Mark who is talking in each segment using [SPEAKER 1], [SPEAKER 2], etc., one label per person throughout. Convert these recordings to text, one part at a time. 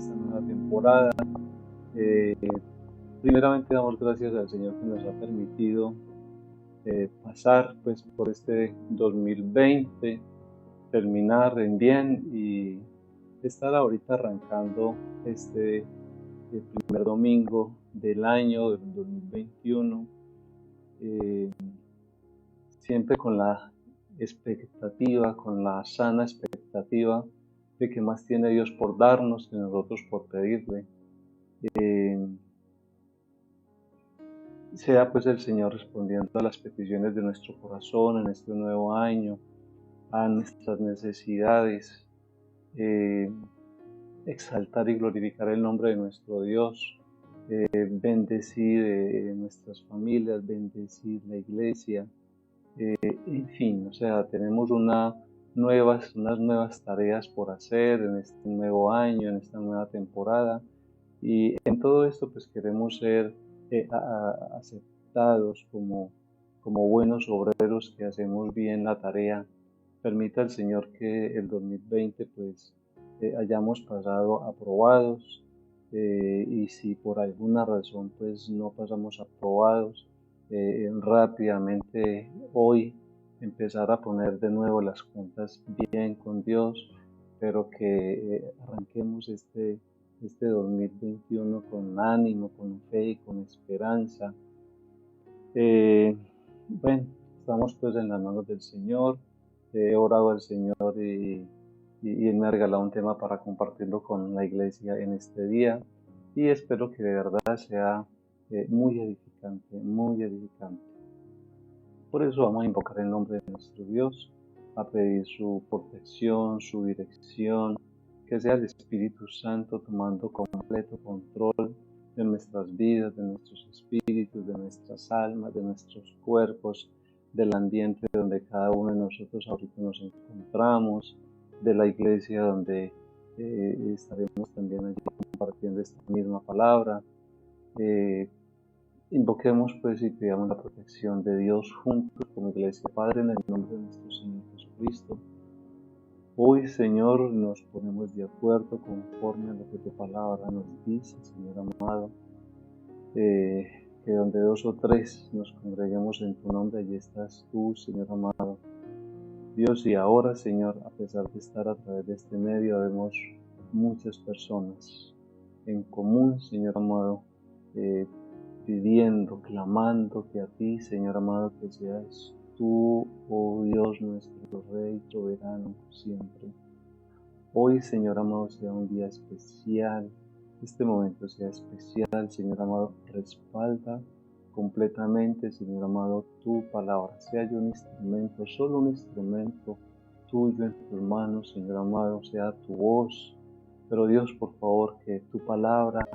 [SPEAKER 1] esta nueva temporada. Eh, Primeramente damos gracias al Señor que nos ha permitido pasar pues por este 2020, terminar en bien y estar ahorita arrancando este primer domingo del año del 2021, eh, siempre con la expectativa, con la sana expectativa de que más tiene Dios por darnos que nosotros por pedirle. Eh, Sea pues el Señor respondiendo a las peticiones de nuestro corazón en este nuevo año, a nuestras necesidades, eh, exaltar y glorificar el nombre de nuestro Dios, bendecir nuestras familias, bendecir la iglesia, en fin, o sea, tenemos unas nuevas tareas por hacer en este nuevo año, en esta nueva temporada, y en todo esto pues queremos ser aceptados como buenos obreros que hacemos bien la tarea. Permita el Señor que el 2020 pues hayamos pasado aprobados, y si por alguna razón pues no pasamos aprobados, rápidamente hoy empezar a poner de nuevo las cuentas bien con Dios, pero que arranquemos este 2021 con ánimo, con fe y con esperanza. Eh, bueno, estamos pues en las manos del Señor. He orado al Señor y Él me ha regalado un tema para compartirlo con la iglesia en este día y espero que de verdad sea muy edificante, muy edificante. Por eso vamos a invocar el nombre de nuestro Dios, a pedir su protección, su dirección, que sea el Espíritu Santo tomando completo control de nuestras vidas, de nuestros espíritus, de nuestras almas, de nuestros cuerpos, del ambiente donde cada uno de nosotros ahorita nos encontramos, de la iglesia donde estaremos también allí compartiendo esta misma palabra. Eh, Invoquemos pues y pidamos la protección de Dios juntos como iglesia. Padre, en el nombre de nuestro Señor Jesucristo, hoy Señor nos ponemos de acuerdo conforme a lo que tu palabra nos dice, Señor amado, que donde dos o tres nos congreguemos en tu nombre, allí estás tú, Señor amado. Dios, y ahora, Señor, a pesar de estar a través de este medio, vemos muchas personas en común, Señor amado, pidiendo, clamando que a ti, Señor amado, que seas tú, oh Dios, nuestro Rey soberano siempre. Hoy, Señor amado, sea un día especial, este momento sea especial, Señor amado, respalda completamente, Señor amado, tu palabra. Sea yo un instrumento, solo un instrumento tuyo en tus manos, Señor amado, sea tu voz. Pero Dios, por favor, que tu palabra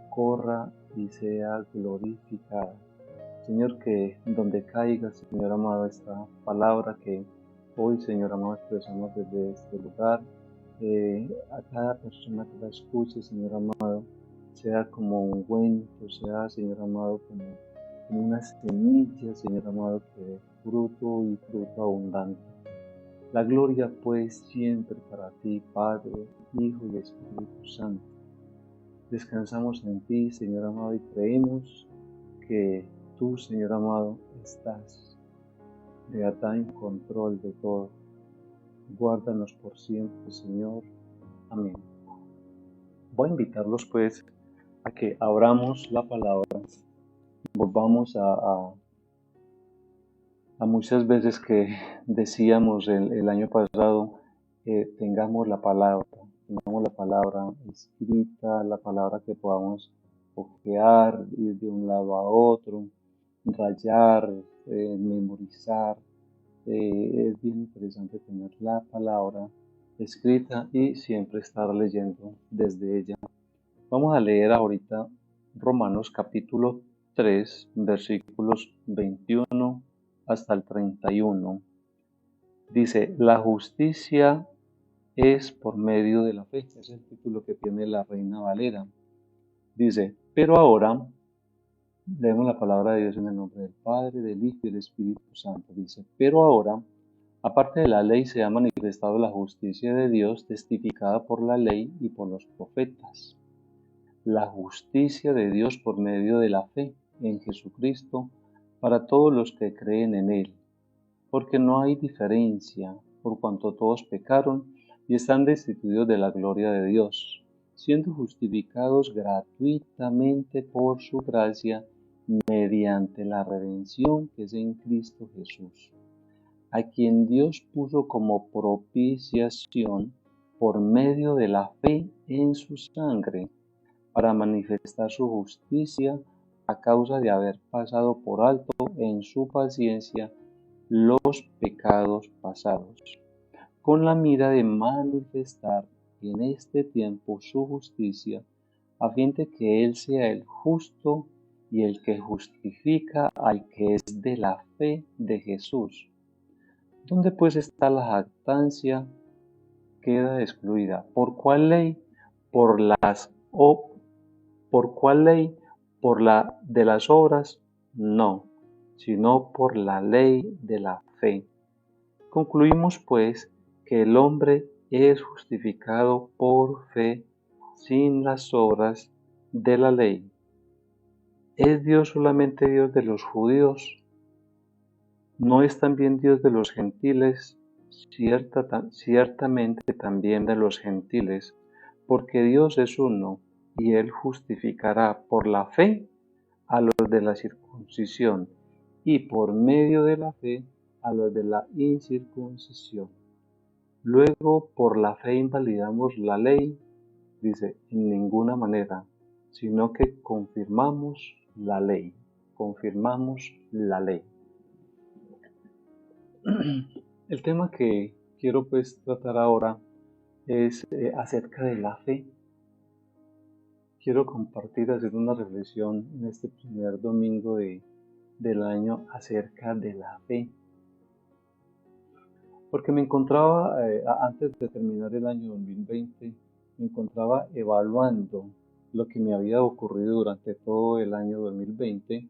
[SPEAKER 1] corra y sea glorificada. Señor, que donde caiga, Señor amado, esta palabra que hoy, Señor amado, expresamos desde este lugar, a cada persona que la escuche, Señor amado, sea como un ungüento, sea, Señor amado, como una semilla, Señor amado, que dé fruto y fruto abundante. La gloria, pues, siempre para ti, Padre, Hijo y Espíritu Santo. Descansamos en ti, Señor amado, y creemos que tú, Señor amado, estás de verdad en control de todo. Guárdanos por siempre, Señor. Amén. Voy a invitarlos, pues, a que abramos la palabra. Volvamos a muchas veces que decíamos el año pasado, tengamos la palabra escrita, la palabra que podamos hojear, ir de un lado a otro, rayar, memorizar. Es bien interesante tener la palabra escrita y siempre estar leyendo desde ella. Vamos a leer ahorita Romanos capítulo 3, versículos 21 hasta el 31. Dice, la justicia es por medio de la fe. Es el título que tiene la Reina Valera. Dice, pero ahora, leemos la palabra de Dios en el nombre del Padre, del Hijo y del Espíritu Santo. Dice, pero ahora Aparte de la ley se ha manifestado la justicia de Dios testificada por la ley y por los profetas. La justicia de Dios por medio de la fe en Jesucristo para todos los que creen en Él, porque no hay diferencia, por cuanto todos pecaron y están destituidos de la gloria de Dios, siendo justificados gratuitamente por su gracia mediante la redención que es en Cristo Jesús, a quien Dios puso como propiciación por medio de la fe en su sangre, para manifestar su justicia a causa de haber pasado por alto en su paciencia los pecados pasados, con la mira de manifestar en este tiempo su justicia, a fin de que Él sea el justo y el que justifica al que es de la fe de Jesús. ¿Dónde pues está la jactancia? Queda excluida. ¿Por cuál ley? ¿Por por cuál ley? ¿Por la de las obras? No, sino por la ley de la fe. Concluimos pues que el hombre es justificado por fe sin las obras de la ley. ¿Es Dios solamente Dios de los judíos? ¿No es también Dios de los gentiles? Ciertamente también de los gentiles, porque Dios es uno, y Él justificará por la fe a los de la circuncisión, y por medio de la fe a los de la incircuncisión. Luego, por la fe invalidamos la ley, dice, en ninguna manera, sino que confirmamos la ley. Confirmamos la ley. El tema que quiero pues tratar ahora es acerca de la fe. Quiero compartir, hacer una reflexión en este primer domingo del año acerca de la fe. Porque me encontraba, antes de terminar el año 2020, me encontraba evaluando lo que me había ocurrido durante todo el año 2020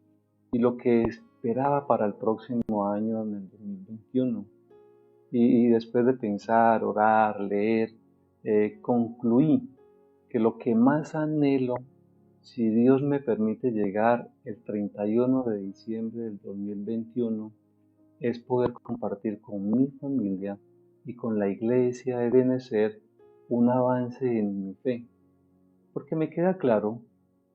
[SPEAKER 1] y lo que esperaba para el próximo año, en el 2021. Y después de pensar, orar, leer, concluí que lo que más anhelo, si Dios me permite llegar el 31 de diciembre del 2021, es poder compartir con mi familia y con la iglesia de Benecer un avance en mi fe, porque me queda claro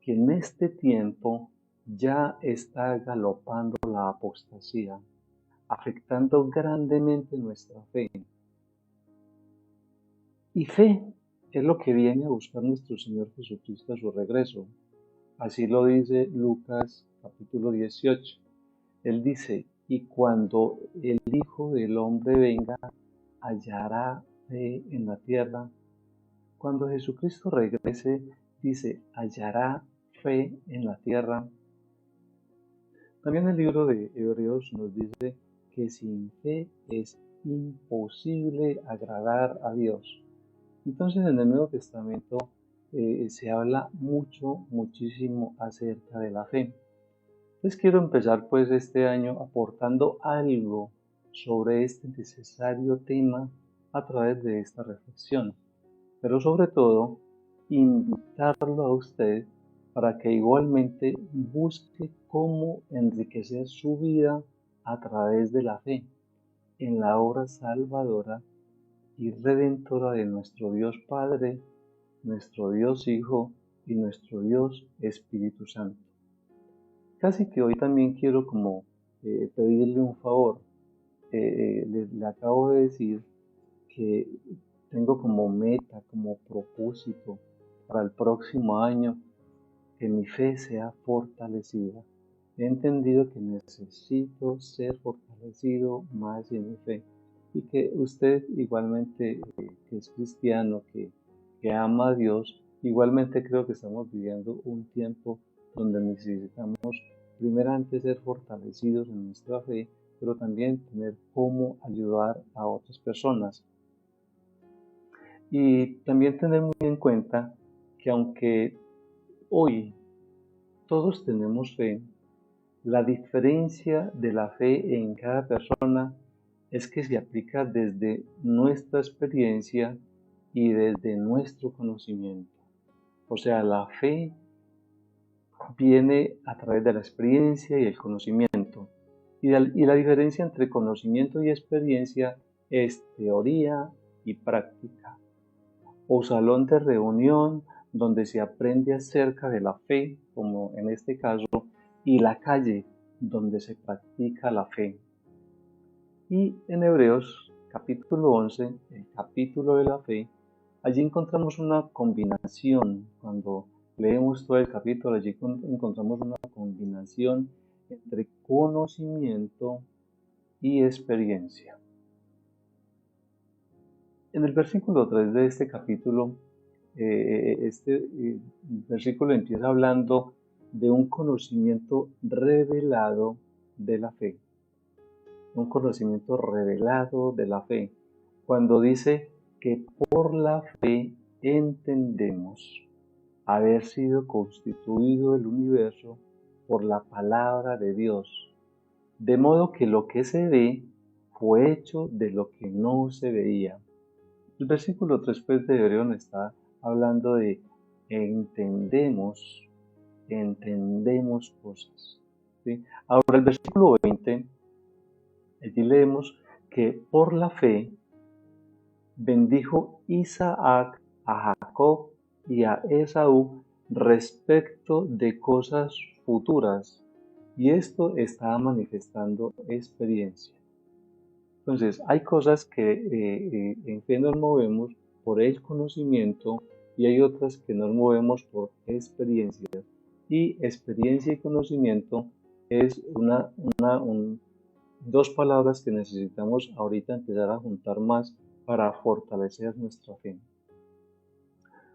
[SPEAKER 1] que en este tiempo ya está galopando la apostasía, afectando grandemente nuestra fe. Y fe es lo que viene a buscar nuestro Señor Jesucristo a su regreso. Así lo dice Lucas capítulo 18. Él dice, y cuando el Hijo del Hombre venga, hallará fe en la tierra. Cuando Jesucristo regrese, dice, hallará fe en la tierra. También el libro de Hebreos nos dice que sin fe es imposible agradar a Dios. Entonces en el Nuevo Testamento se habla muchísimo acerca de la fe. Entonces quiero empezar pues este año aportando algo sobre este necesario tema a través de esta reflexión, pero sobre todo invitarlo a usted para que igualmente busque cómo enriquecer su vida a través de la fe en la obra salvadora y redentora de nuestro Dios Padre, nuestro Dios Hijo y nuestro Dios Espíritu Santo. Casi que hoy también quiero como pedirle un favor. Le acabo de decir que tengo como meta, como propósito para el próximo año que mi fe sea fortalecida. He entendido que necesito ser fortalecido más en mi fe y que usted igualmente, que es cristiano, que ama a Dios, igualmente creo que estamos viviendo un tiempo donde necesitamos primeramente ser fortalecidos en nuestra fe, pero también tener cómo ayudar a otras personas. Y también tener muy en cuenta que aunque hoy todos tenemos fe, la diferencia de la fe en cada persona es que se aplica desde nuestra experiencia y desde nuestro conocimiento. O sea, la fe viene a través de la experiencia y el conocimiento. Y la diferencia entre conocimiento y experiencia es teoría y práctica, o salón de reunión donde se aprende acerca de la fe, como en este caso, y la calle donde se practica la fe. Y en Hebreos capítulo 11, el capítulo de la fe, allí encontramos una combinación. Cuando leemos todo el capítulo, allí encontramos una combinación entre conocimiento y experiencia. En el versículo 3 de este capítulo, este versículo empieza hablando de un conocimiento revelado de la fe. Un conocimiento revelado de la fe. Cuando dice que por la fe entendemos haber sido constituido el universo por la palabra de Dios, de modo que lo que se ve fue hecho de lo que no se veía. El versículo 3 pues, de Hebreos está hablando de entendemos cosas. ¿Sí? Ahora el versículo 20, allí leemos que por la fe bendijo Isaac a Jacob y a Esaú respecto de cosas futuras, y esto está manifestando experiencia. Entonces, hay cosas que en fe nos movemos por el conocimiento y hay otras que nos movemos por experiencias. Y experiencia y conocimiento es dos palabras que necesitamos ahorita empezar a juntar más para fortalecer nuestra fe.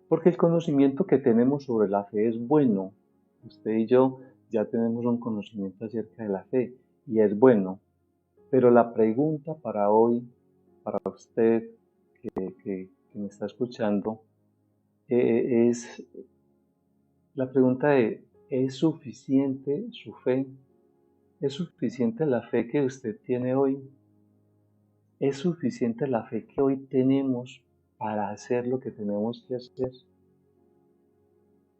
[SPEAKER 1] Porque el conocimiento que tenemos sobre la fe es bueno. Usted y yo ya tenemos un conocimiento acerca de la fe y es bueno. Pero la pregunta para hoy, para usted que me está escuchando, es la pregunta de, ¿es suficiente su fe? ¿Es suficiente la fe que usted tiene hoy? ¿Es suficiente la fe que hoy tenemos para hacer lo que tenemos que hacer?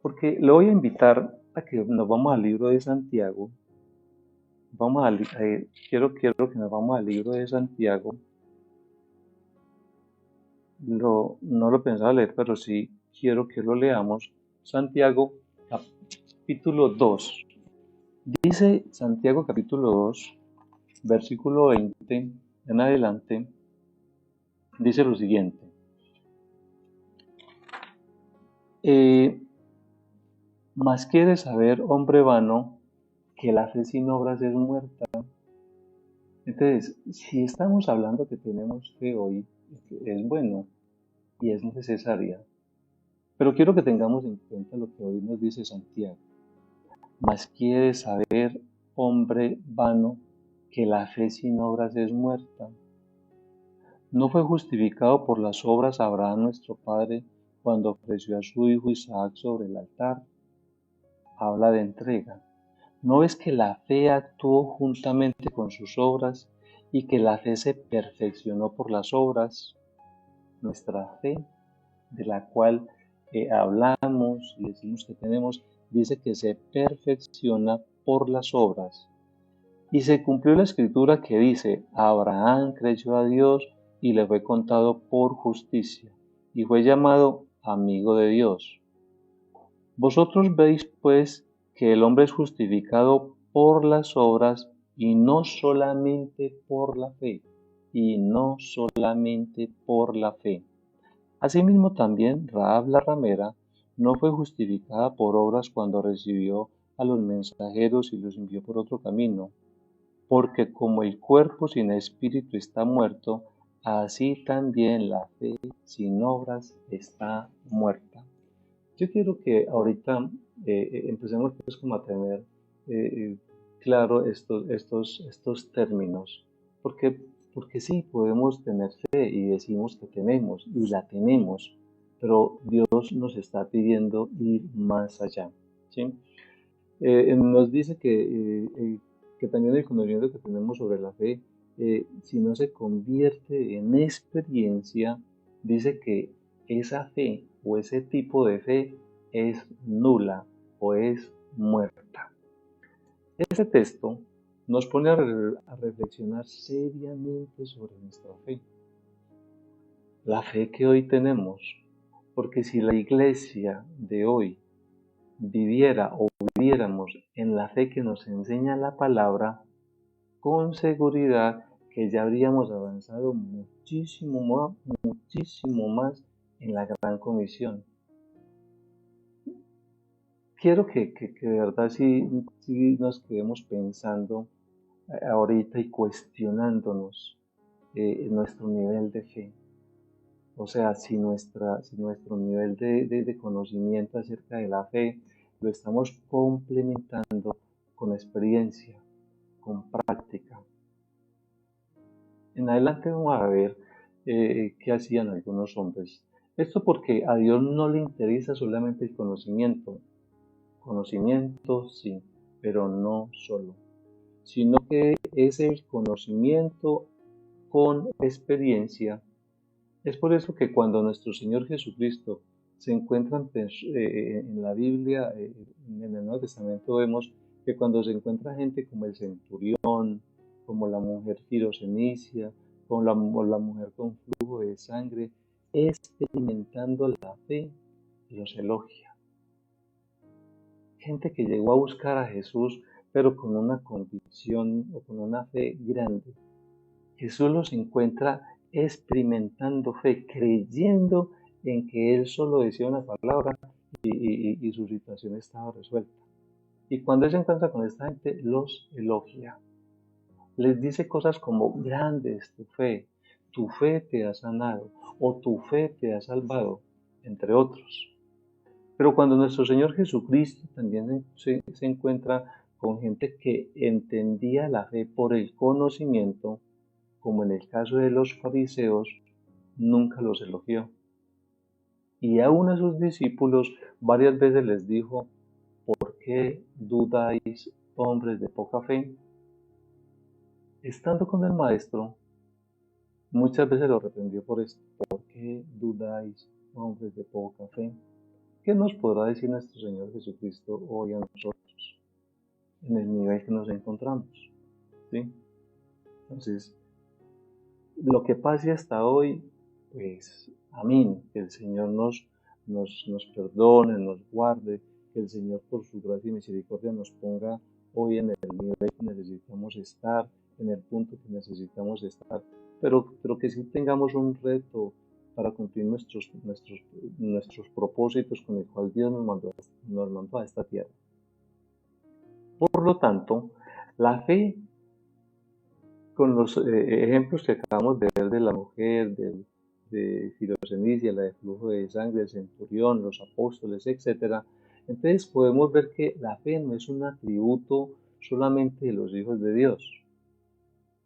[SPEAKER 1] Porque le voy a invitar a que nos vamos al libro de Santiago. Quiero que nos vamos al libro de Santiago. No lo pensaba leer, pero sí quiero que lo leamos. Santiago capítulo 2. Dice Santiago capítulo 2, versículo 20 en adelante, dice lo siguiente. Mas quiere saber, hombre vano, que la fe sin obras es muerta. Entonces, si estamos hablando que tenemos fe hoy, es bueno y es necesaria. Pero quiero que tengamos en cuenta lo que hoy nos dice Santiago. Mas quiere saber, hombre vano, que la fe sin obras es muerta. ¿No fue justificado por las obras Abraham nuestro padre cuando ofreció a su hijo Isaac sobre el altar? Habla de entrega. ¿No ves que la fe actuó juntamente con sus obras y que la fe se perfeccionó por las obras? Nuestra fe, de la cual hablamos y decimos que tenemos, dice que se perfecciona por las obras. Y se cumplió la escritura que dice, Abraham creyó a Dios y le fue contado por justicia, y fue llamado amigo de Dios. Vosotros veis, pues, que el hombre es justificado por las obras y no solamente por la fe, y no solamente por la fe. Asimismo también Rahab la ramera no fue justificada por obras cuando recibió a los mensajeros y los envió por otro camino, porque como el cuerpo sin espíritu está muerto, así también la fe sin obras está muerta. Yo quiero que ahorita empecemos pues como a tener claro estos términos, porque sí, podemos tener fe y decimos que tenemos, y la tenemos, pero Dios nos está pidiendo ir más allá, ¿sí? Nos dice que también el conocimiento que tenemos sobre la fe si no se convierte en experiencia, dice que esa fe o ese tipo de fe es nula o es muerta. Este texto nos pone a reflexionar seriamente sobre nuestra fe, la fe que hoy tenemos, porque si la iglesia de hoy viviera o viviéramos en la fe que nos enseña la palabra, con seguridad que ya habríamos avanzado muchísimo más en la gran comisión. Quiero que de verdad sí nos quedemos pensando ahorita y cuestionándonos nuestro nivel de fe. O sea, si nuestro nivel de conocimiento acerca de la fe lo estamos complementando con experiencia, con práctica. En adelante vamos a ver qué hacían algunos hombres. Esto porque a Dios no le interesa solamente el conocimiento. Conocimiento sí, pero no solo, sino que es el conocimiento con experiencia. Es por eso que cuando nuestro Señor Jesucristo se encuentra en la Biblia, en el Nuevo Testamento, vemos que cuando se encuentra gente como el centurión, como la mujer Sirofenicia, como la mujer con flujo de sangre, experimentando la fe, los elogia. Gente que llegó a buscar a Jesús, pero con una convicción o con una fe grande. Jesús los encuentra experimentando fe, creyendo en que Él solo decía una palabra y su situación estaba resuelta. Y cuando Él se encuentra con esta gente, los elogia. Les dice cosas como, grande es tu fe te ha sanado o tu fe te ha salvado, entre otros. Pero cuando nuestro Señor Jesucristo también se encuentra con gente que entendía la fe por el conocimiento, como en el caso de los fariseos, nunca los elogió. Y aún a sus discípulos varias veces les dijo, ¿por qué dudáis, hombres de poca fe? Estando con el Maestro, muchas veces lo reprendió por esto. ¿Por qué dudáis, hombres de poca fe? ¿Qué nos podrá decir nuestro Señor Jesucristo hoy a nosotros en el nivel que nos encontramos? ¿Sí? Entonces, lo que pase hasta hoy, pues, amén, que el Señor nos perdone, nos guarde, que el Señor por su gracia y misericordia nos ponga hoy en el nivel que necesitamos estar, en el punto que necesitamos estar, pero que sí tengamos un reto para cumplir nuestros propósitos con el cual Dios nos mandó a esta tierra. Por lo tanto, la fe, con los ejemplos que acabamos de ver de la mujer, de Filocenicia, la de flujo de sangre, el centurión, los apóstoles, etc., entonces podemos ver que la fe no es un atributo solamente de los hijos de Dios.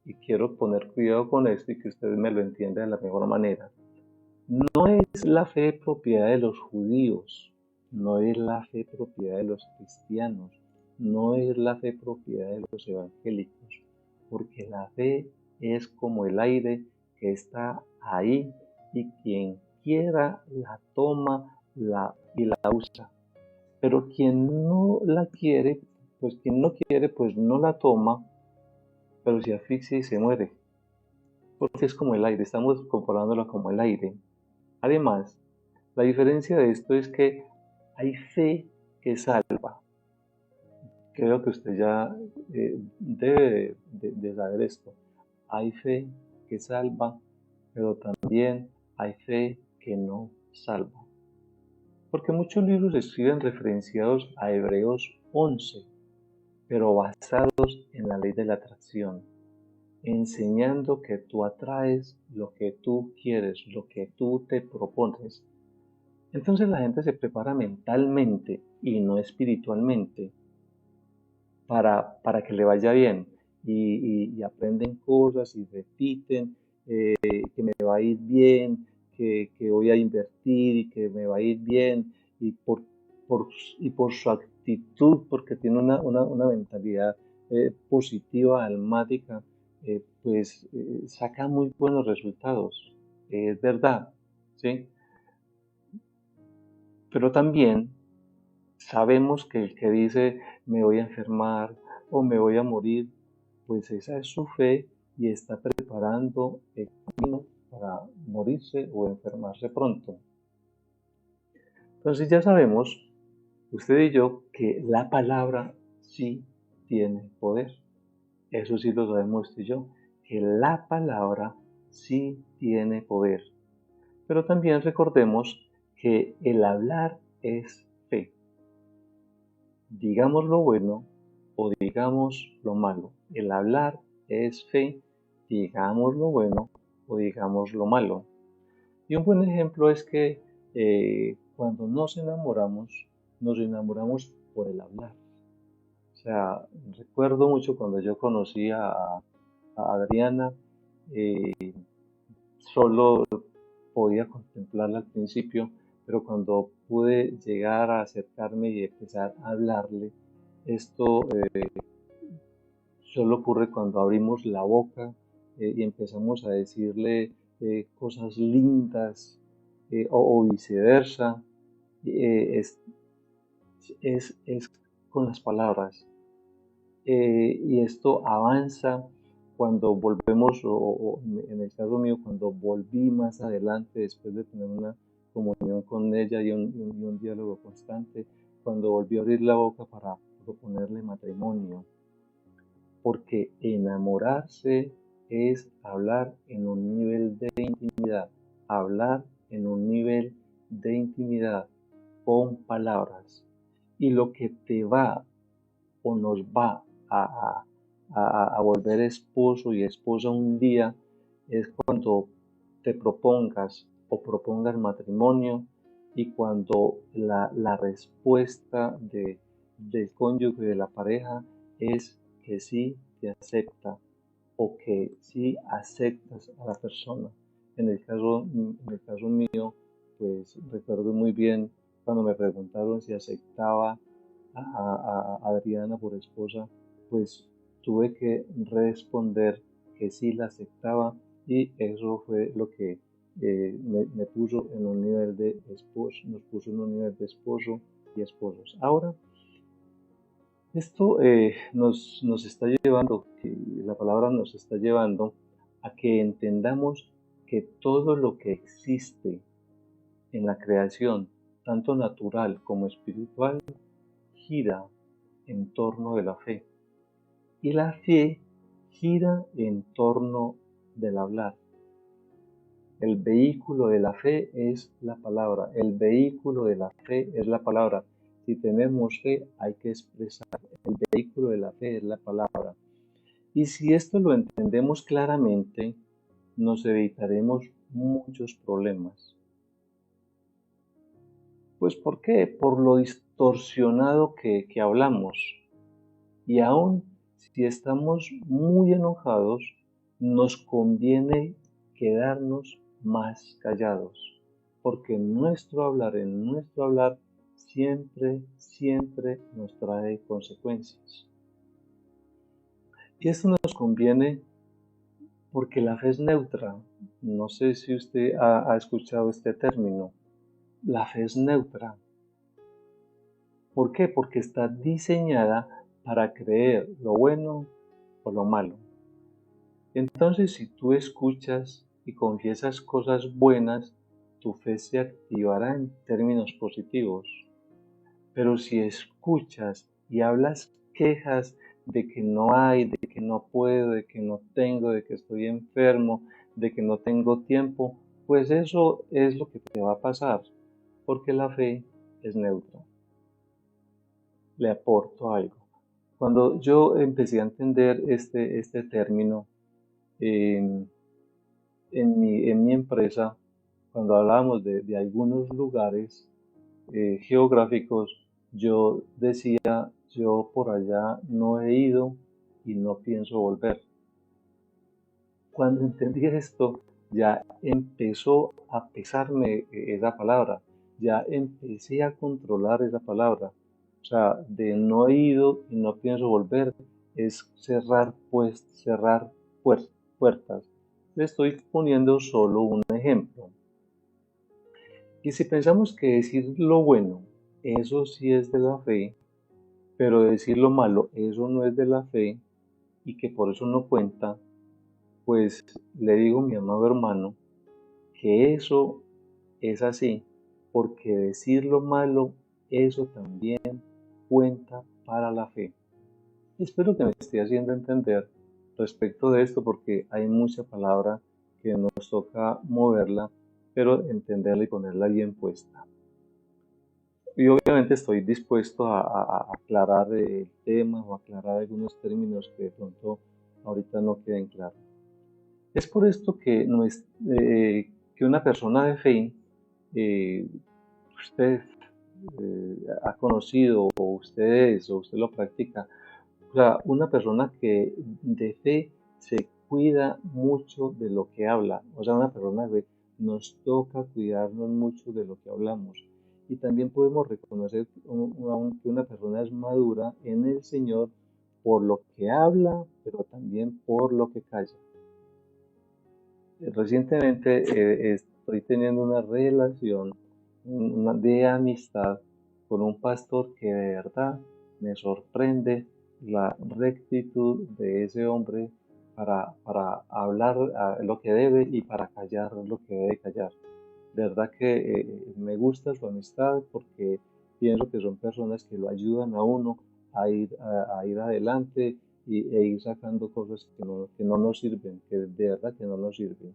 [SPEAKER 1] Y quiero poner cuidado con esto y que ustedes me lo entiendan de la mejor manera. No es la fe propiedad de los judíos, no es la fe propiedad de los cristianos, no es la fe propiedad de los evangélicos, porque la fe es como el aire que está ahí y quien quiera la toma y la usa. Pero quien no la quiere, pues no la toma, pero se asfixia y se muere, porque es como el aire, estamos comparándolo como el aire. Además, la diferencia de esto es que hay fe que salva. Creo que usted ya debe de saber esto. Hay fe que salva, pero también hay fe que no salva. Porque muchos libros escriben referenciados a Hebreos 11, pero basados en la ley de la atracción, enseñando que tú atraes lo que tú quieres, lo que tú te propones. Entonces la gente se prepara mentalmente y no espiritualmente para que le vaya bien y aprenden cosas y repiten que me va a ir bien, que voy a invertir y que me va a ir bien y por, y por su actitud, porque tiene una mentalidad positiva, almática, saca muy buenos resultados. Es verdad, ¿sí? Pero también sabemos que el que dice me voy a enfermar o me voy a morir, pues esa es su fe y está preparando el camino para morirse o enfermarse pronto. Entonces ya sabemos, usted y yo, que la palabra sí tiene poder. Eso sí lo sabemos usted y yo, que la palabra sí tiene poder. Pero también recordemos que el hablar es fe. Digamos lo bueno o digamos lo malo. El hablar es fe, digamos lo bueno o digamos lo malo. Y un buen ejemplo es que cuando nos enamoramos por el hablar. O sea, recuerdo mucho cuando yo conocí a Adriana, eh, solo podía contemplarla al principio, pero cuando pude llegar a acercarme y empezar a hablarle, esto solo ocurre cuando abrimos la boca y empezamos a decirle cosas lindas o viceversa. Eh, es, es con las palabras. Y esto avanza cuando volvemos, o en el caso mío, cuando volví más adelante, después de tener una comunión con ella y un diálogo constante, cuando volví a abrir la boca para proponerle matrimonio, porque enamorarse es hablar en un nivel de intimidad, hablar en un nivel de intimidad con palabras. Y lo que te va o nos va a volver esposo y esposa un día es cuando te propongas o propongas matrimonio y cuando la respuesta del cónyuge de la pareja es que sí te acepta o que sí aceptas a la persona. En el caso mío, pues recuerdo muy bien cuando me preguntaron si aceptaba a Adriana por esposa, pues tuve que responder que sí la aceptaba y eso fue lo que me puso en un nivel de esposo, nos puso en un nivel de esposo y esposos. Ahora, esto nos está llevando, que la palabra nos está llevando a que entendamos que todo lo que existe en la creación, tanto natural como espiritual, gira en torno de la fe. Y la fe gira en torno del hablar. El vehículo de la fe es la palabra. El vehículo de la fe es la palabra. Si tenemos fe, hay que expresar. El vehículo de la fe es la palabra. Y si esto lo entendemos claramente, nos evitaremos muchos problemas. Pues ¿por qué? Por lo distorsionado que hablamos. Y aún si estamos muy enojados, nos conviene quedarnos más callados, porque en nuestro hablar, siempre nos trae consecuencias. Y esto nos conviene porque la fe es neutra. No sé si usted ha escuchado este término. La fe es neutra. ¿Por qué? Porque está diseñada para creer lo bueno o lo malo. Entonces, si tú escuchas y confiesas cosas buenas, tu fe se activará en términos positivos. Pero si escuchas y hablas quejas de que no hay, de que no puedo, de que no tengo, de que estoy enfermo, de que no tengo tiempo, pues eso es lo que te va a pasar, porque la fe es neutra. Le aporto algo. Cuando yo empecé a entender este término, eh, en mi empresa, cuando hablábamos de algunos lugares geográficos, yo decía, yo por allá no he ido y no pienso volver. Cuando entendí esto, ya empezó a pesarme esa palabra, ya empecé a controlar esa palabra. O sea, de no he ido y no pienso volver, es cerrar, pues cerrar puertas. Le estoy poniendo solo un ejemplo. Y si pensamos que decir lo bueno, eso sí es de la fe, pero decir lo malo, eso no es de la fe, y que por eso no cuenta, pues le digo, mi amado hermano, que eso es así, porque decir lo malo, eso también cuenta para la fe. Espero que me esté haciendo entender respecto de esto, porque hay mucha palabra que nos toca moverla, pero entenderla y ponerla bien puesta. Y obviamente estoy dispuesto a aclarar el tema o aclarar algunos términos que de pronto ahorita no queden claros. Es por esto que, que una persona de fe, eh, usted ha conocido o usted lo practica, o sea, una persona que de fe se cuida mucho de lo que habla, o sea, una persona de fe nos toca cuidarnos mucho de lo que hablamos. Y también podemos reconocer que una persona es madura en el Señor por lo que habla, pero también por lo que calla. Recientemente estoy teniendo una relación de amistad con un pastor que de verdad me sorprende la rectitud de ese hombre para hablar lo que debe y para callar lo que debe callar. De verdad que me gusta su amistad porque pienso que son personas que lo ayudan a uno a ir adelante e ir sacando cosas que no nos sirven, que de verdad que no nos sirven.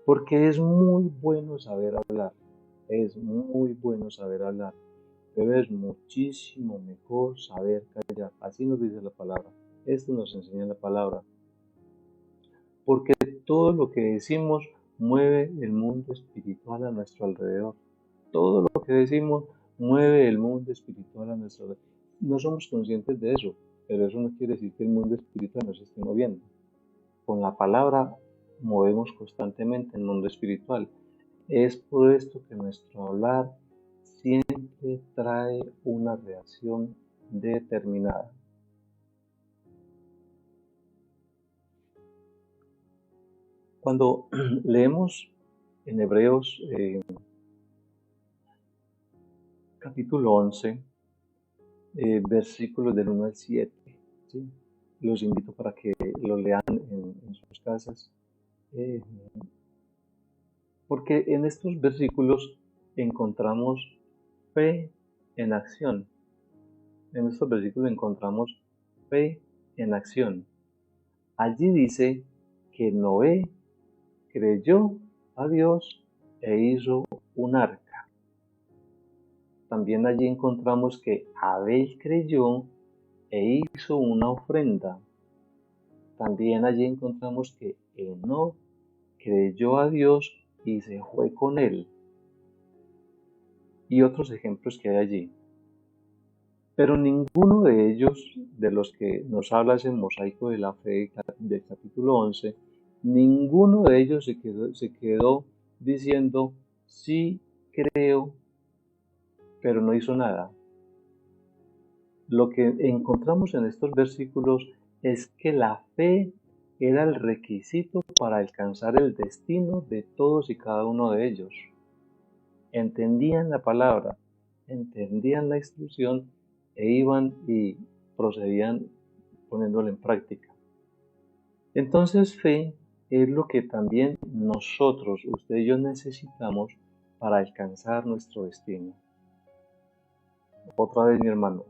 [SPEAKER 1] Porque es muy bueno saber hablar, es muy bueno saber hablar, pero es muchísimo mejor saber callar. Así nos dice la palabra, esto nos enseña la palabra. Porque todo lo que decimos mueve el mundo espiritual a nuestro alrededor. Todo lo que decimos mueve el mundo espiritual a nuestro alrededor. No somos conscientes de eso, pero eso no quiere decir que el mundo espiritual nos esté moviendo. Con la palabra movemos constantemente el mundo espiritual. Es por esto que nuestro hablar siempre trae una reacción determinada. Cuando leemos en Hebreos capítulo 11, versículos del 1 al 7, ¿sí? Los invito para que lo lean en sus casas, eh, porque en estos versículos encontramos fe en acción. En estos versículos encontramos fe en acción. Allí dice que Noé creyó a Dios e hizo un arca. También allí encontramos que Abel creyó e hizo una ofrenda. También allí encontramos que Enoc creyó a Dios y se fue con él. Y otros ejemplos que hay allí. Pero ninguno de ellos, de los que nos habla ese mosaico de la fe del capítulo 11, ninguno de ellos se quedó diciendo, sí creo, pero no hizo nada. Lo que encontramos en estos versículos es que la fe era el requisito para alcanzar el destino de todos y cada uno de ellos. Entendían la palabra, entendían la instrucción e iban y procedían poniéndolo en práctica. Entonces fe es lo que también nosotros, usted y yo necesitamos para alcanzar nuestro destino. Otra vez mi hermano,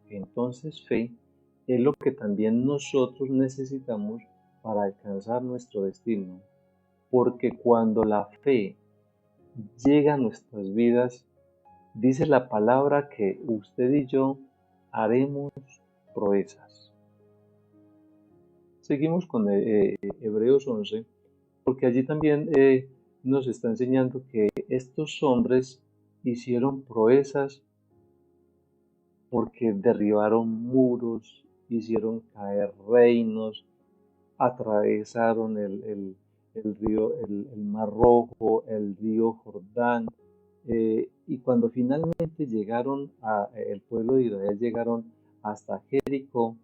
[SPEAKER 1] entonces fe es lo que también nosotros necesitamos para alcanzar nuestro destino. Porque cuando la fe llega a nuestras vidas, dice la palabra que usted y yo haremos proezas. Seguimos con Hebreos 11, porque allí también nos está enseñando que estos hombres hicieron proezas porque derribaron muros, hicieron caer reinos, atravesaron el río, el Mar Rojo, el río Jordán, y cuando finalmente llegaron el pueblo de Israel llegaron hasta Jericó,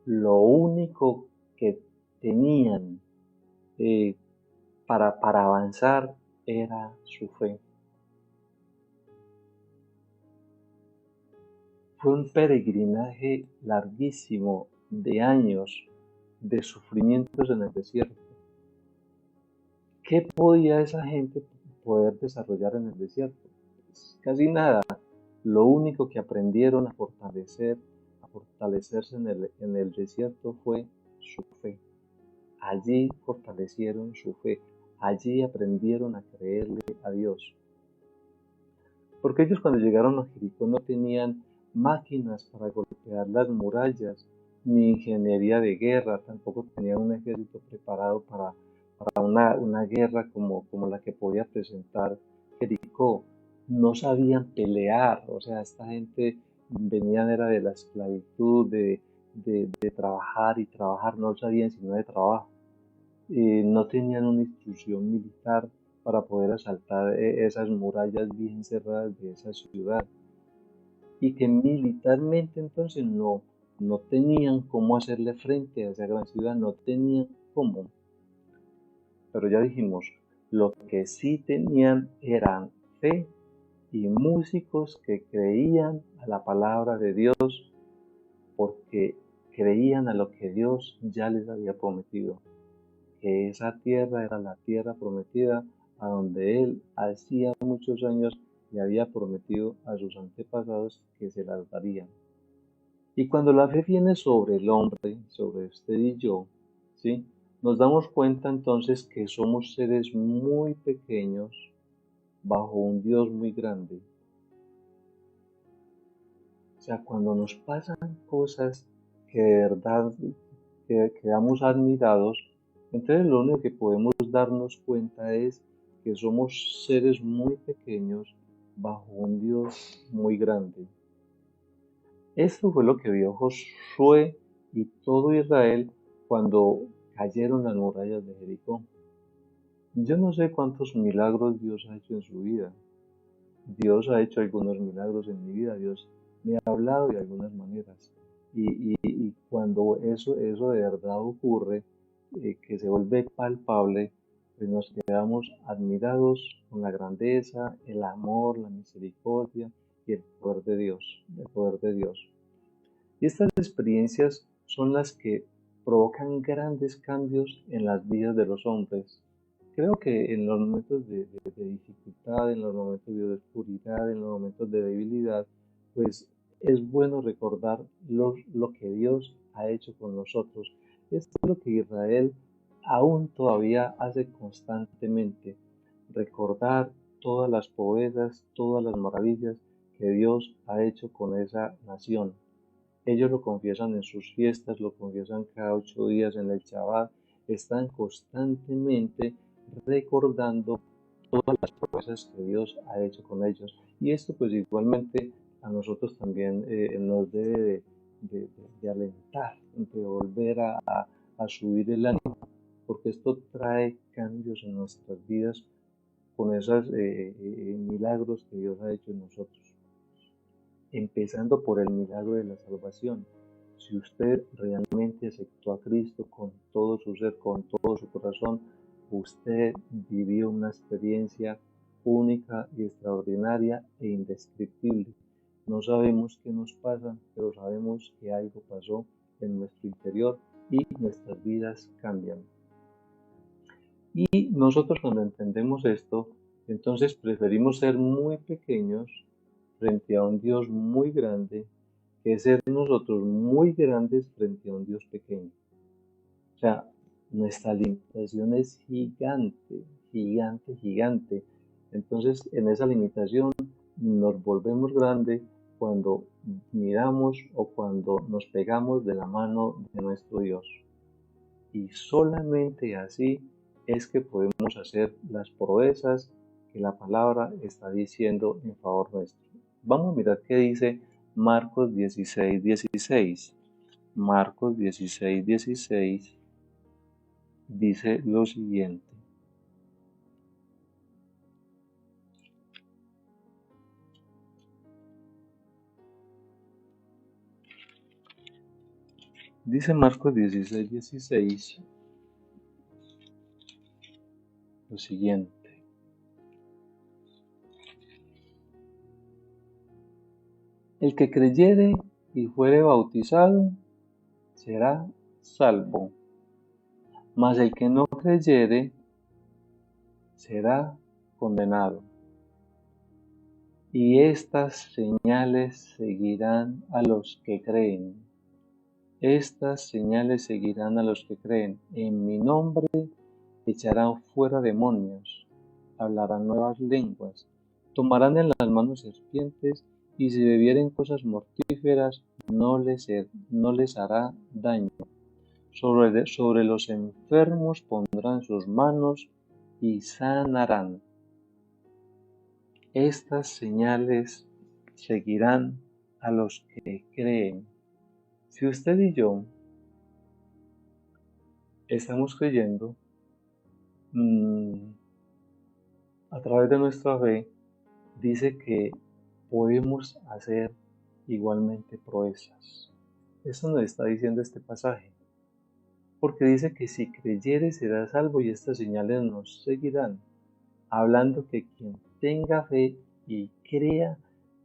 [SPEAKER 1] lo único que tenían eh, para avanzar era su fe. Fue un peregrinaje larguísimo de años de sufrimientos en el desierto. ¿Qué podía esa gente poder desarrollar en el desierto? Pues casi nada. Lo único que aprendieron a fortalecerse en el desierto fue su fe. Allí fortalecieron su fe. Allí aprendieron a creerle a Dios. Porque ellos cuando llegaron a Jericó no tenían máquinas para golpear las murallas, ni ingeniería de guerra, tampoco tenían un ejército preparado para una guerra como la que podía presentar Jericó. No sabían pelear, o sea, esta gente venían era de la esclavitud, de trabajar y trabajar, no sabían sino de trabajo. No tenían una instrucción militar para poder asaltar esas murallas bien cerradas de esa ciudad. Y que militarmente entonces no tenían cómo hacerle frente a esa gran ciudad, no tenían cómo. Pero ya dijimos, lo que sí tenían eran fe y músicos que creían a la palabra de Dios porque creían a lo que Dios ya les había prometido, que esa tierra era la tierra prometida a donde Él hacía muchos años le había prometido a sus antepasados que se las darían. Y cuando la fe viene sobre el hombre, sobre usted y yo, ¿sí? Nos damos cuenta entonces que somos seres muy pequeños bajo un Dios muy grande. O sea, cuando nos pasan cosas que de verdad quedamos admirados, entonces lo único que podemos darnos cuenta es que somos seres muy pequeños bajo un Dios muy grande. Esto fue lo que vio Josué y todo Israel cuando cayeron las murallas de Jericó. Yo no sé cuántos milagros Dios ha hecho en su vida. Dios ha hecho algunos milagros en mi vida. Dios me ha hablado de algunas maneras. Y cuando eso de verdad ocurre, que se vuelve palpable, pues nos quedamos admirados con la grandeza, el amor, la misericordia y el poder de Dios, el poder de Dios. Y estas experiencias son las que provocan grandes cambios en las vidas de los hombres. Creo que en los momentos de dificultad, en los momentos de oscuridad, en los momentos de debilidad, pues es bueno recordar lo que Dios ha hecho con nosotros. Esto es lo que Israel aún todavía hace constantemente, recordar todas las proezas, todas las maravillas que Dios ha hecho con esa nación. Ellos lo confiesan en sus fiestas, lo confiesan cada 8 días en el Shabbat, están constantemente recordando todas las promesas que Dios ha hecho con ellos. Y esto pues igualmente a nosotros también nos debe de alentar, de volver a subir el ánimo, porque esto trae cambios en nuestras vidas con esos milagros que Dios ha hecho en nosotros, empezando por el milagro de la salvación. Si usted realmente aceptó a Cristo con todo su ser, con todo su corazón, usted vivió una experiencia única y extraordinaria e indescriptible. No sabemos qué nos pasa, pero sabemos que algo pasó en nuestro interior y nuestras vidas cambian. Y nosotros cuando entendemos esto, entonces preferimos ser muy pequeños frente a un Dios muy grande que ser nosotros muy grandes frente a un Dios pequeño. O sea, nuestra limitación es gigante, gigante, gigante. Entonces, en esa limitación nos volvemos grandes cuando miramos o cuando nos pegamos de la mano de nuestro Dios. Y solamente así es que podemos hacer las proezas que la palabra está diciendo en favor nuestro. Vamos a mirar qué dice Marcos 16, 16. Marcos 16, 16 dice lo siguiente. Dice Marcos 16, 16. lo siguiente. El que creyere y fuere bautizado será salvo, mas el que no creyere será condenado. Y estas señales seguirán a los que creen. Estas señales seguirán a los que creen. En mi nombre echarán fuera demonios, hablarán nuevas lenguas, tomarán en las manos serpientes, y si bebieren cosas mortíferas no les hará daño. Sobre los enfermos pondrán sus manos y sanarán. Estas señales seguirán a los que creen. Si usted y yo estamos creyendo a través de nuestra fe, dice que podemos hacer igualmente proezas. Eso nos está diciendo este pasaje, porque dice que si creyere será salvo y estas señales nos seguirán, hablando que quien tenga fe y crea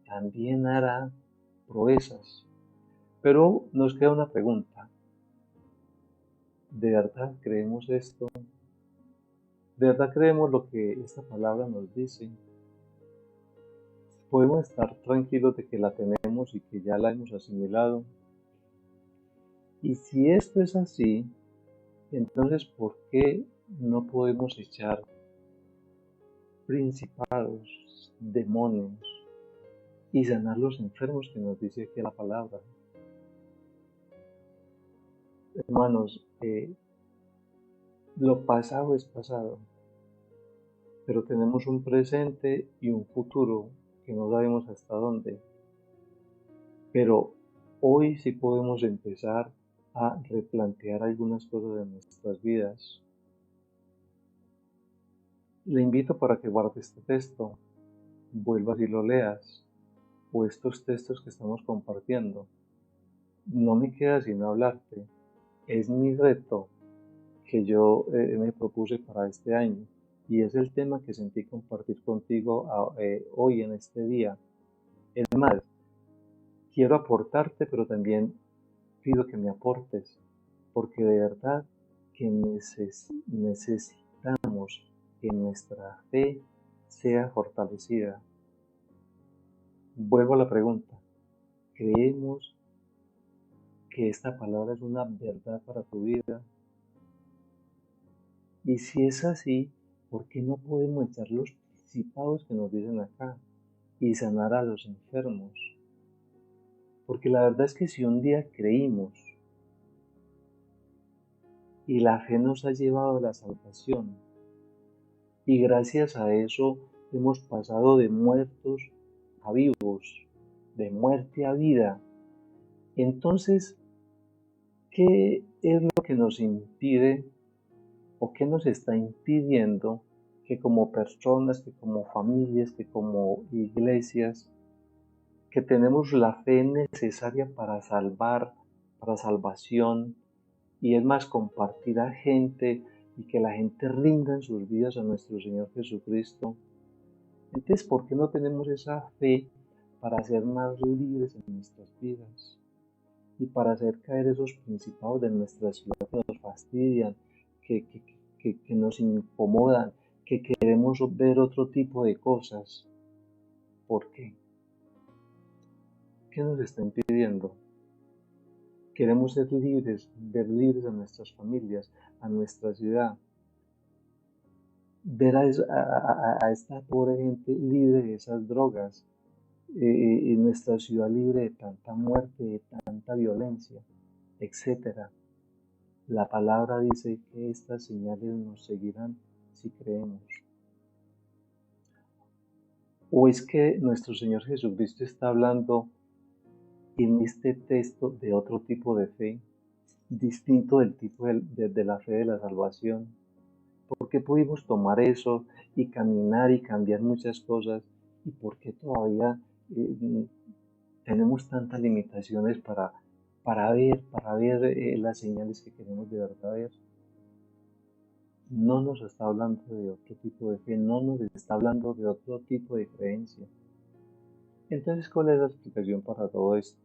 [SPEAKER 1] también hará proezas. Pero nos queda una pregunta: ¿de verdad creemos esto? ¿De verdad creemos lo que esta palabra nos dice? ¿Podemos estar tranquilos de que la tenemos y que ya la hemos asimilado? Y si esto es así, entonces ¿por qué no podemos echar principados, demonios y sanar los enfermos que nos dice aquí la palabra? Hermanos, lo pasado es pasado, pero tenemos un presente y un futuro que no sabemos hasta dónde. Pero hoy sí podemos empezar a replantear algunas cosas de nuestras vidas. Le invito para que guarde este texto, vuelvas y lo leas, o estos textos que estamos compartiendo. No me queda sino hablarte. Es mi reto que yo me propuse para este año, y es el tema que sentí compartir contigo hoy en este día. Es más, quiero aportarte, pero también pido que me aportes, porque de verdad que necesitamos que nuestra fe sea fortalecida. Vuelvo a la pregunta: ¿creemos que esta palabra es una verdad para tu vida? Y si es así, ¿por qué no podemos echar los principados que nos dicen acá y sanar a los enfermos? Porque la verdad es que si un día creímos y la fe nos ha llevado a la salvación, y gracias a eso hemos pasado de muertos a vivos, de muerte a vida, entonces, ¿qué es lo que nos impide o qué nos está impidiendo que como personas, que como familias, que como iglesias, que tenemos la fe necesaria para salvar, para salvación, y es más, compartir a gente y que la gente rinda en sus vidas a nuestro Señor Jesucristo? Entonces, ¿por qué no tenemos esa fe para ser más libres en nuestras vidas y para hacer caer esos principados de nuestra ciudad que nos fastidian, que nos incomodan, que queremos ver otro tipo de cosas? ¿Por qué? ¿Qué nos está impidiendo? Queremos ser libres, ver libres a nuestras familias, a nuestra ciudad, ver a esta pobre gente libre de esas drogas, en nuestra ciudad libre de tanta muerte, de tanta violencia, etcétera. La palabra dice que estas señales nos seguirán si creemos. ¿O es que nuestro Señor Jesucristo está hablando en este texto de otro tipo de fe, distinto del tipo de la fe de la salvación? ¿Por qué pudimos tomar eso y caminar y cambiar muchas cosas? ¿Y por qué todavía tenemos tantas limitaciones para ver las señales que queremos de verdad ver? no nos está hablando de otro tipo de fe, no nos está hablando de otro tipo de creencia. Entonces, ¿cuál es la explicación para todo esto?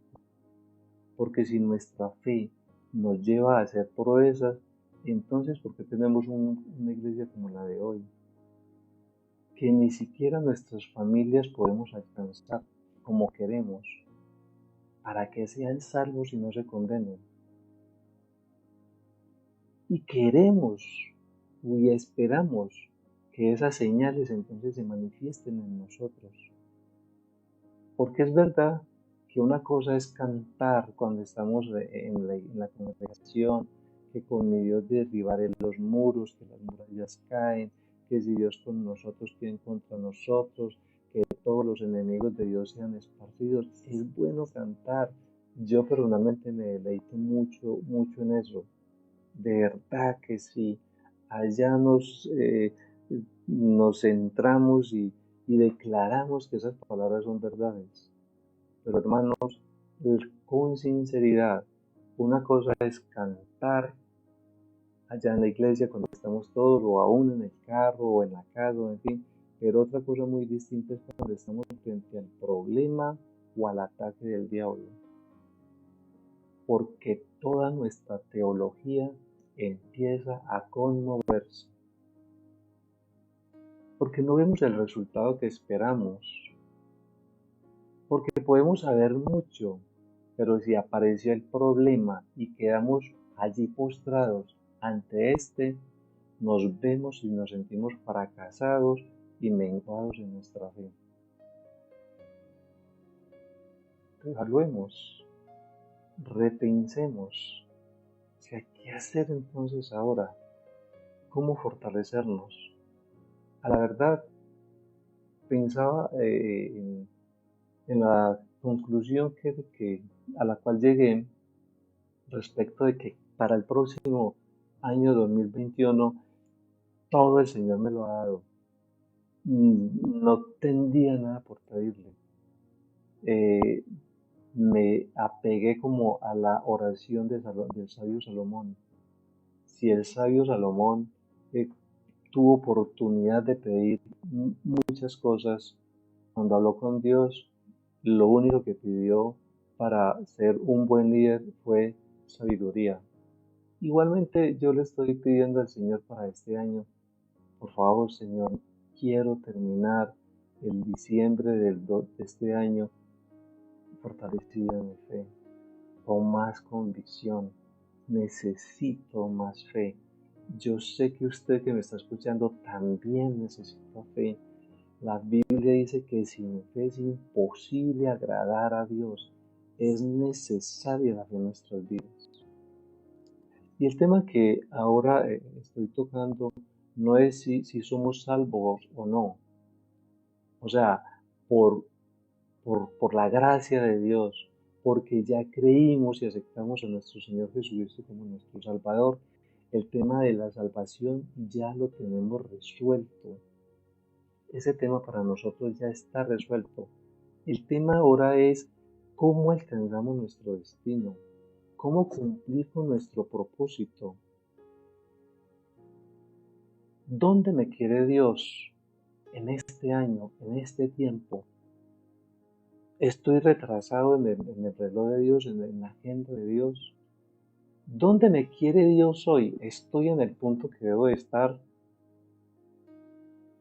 [SPEAKER 1] Porque si nuestra fe nos lleva a hacer proezas, entonces, ¿por qué tenemos una iglesia como la de hoy? Que ni siquiera nuestras familias podemos alcanzar como queremos, para que sean salvos y no se condenen. Y queremos y esperamos que esas señales entonces se manifiesten en nosotros. Porque es verdad que una cosa es cantar cuando estamos en la congregación, que con mi Dios derribaré los muros, que las murallas caen, que si Dios con nosotros, ¿quién contra nosotros? Que todos los enemigos de Dios sean esparcidos. Es bueno cantar. Yo personalmente me deleito mucho, mucho en eso. De verdad que sí. Allá nos centramos y declaramos que esas palabras son verdades. Pero hermanos, con sinceridad, una cosa es cantar allá en la iglesia cuando estamos todos, o aún en el carro, o en la casa, en fin, pero otra cosa muy distinta es cuando estamos frente al problema o al ataque del diablo, porque toda nuestra teología empieza a conmoverse, porque no vemos el resultado que esperamos, porque podemos saber mucho, pero si apareció el problema y quedamos allí postrados ante este, nos vemos y nos sentimos fracasados y menguados en nuestra fe. Evaluemos, repensemos, ¿qué hacer entonces ahora? ¿Cómo fortalecernos? A la verdad, pensaba en la conclusión a la cual llegué respecto de que para el próximo año 2021 todo el Señor me lo ha dado. No tendría nada por pedirle. Eh, Me apegué como a la oración del sabio Salomón. Si el sabio Salomón eh, tuvo oportunidad de pedir muchas cosas, cuando habló con Dios, lo único que pidió para ser un buen líder fue sabiduría. Igualmente yo le estoy pidiendo al Señor para este año, por favor Señor, quiero terminar el diciembre de este año fortalecido en mi fe, con más convicción. Necesito más fe. Yo sé que usted que me está escuchando también necesita fe. La Biblia dice que sin fe es imposible agradar a Dios. Es necesaria la fe en nuestras vidas. Y el tema que ahora estoy tocando no es si somos salvos o no. O sea, por, por la gracia de Dios, porque ya creímos y aceptamos a nuestro Señor Jesucristo como nuestro Salvador, el tema de la salvación ya lo tenemos resuelto. Ese tema para nosotros ya está resuelto. El tema ahora es cómo alcanzamos nuestro destino, cómo cumplir con nuestro propósito. ¿Dónde me quiere Dios en este año, en este tiempo? ¿Estoy retrasado en el reloj de Dios, en la agenda de Dios? ¿Dónde me quiere Dios hoy? ¿Estoy en el punto que debo de estar?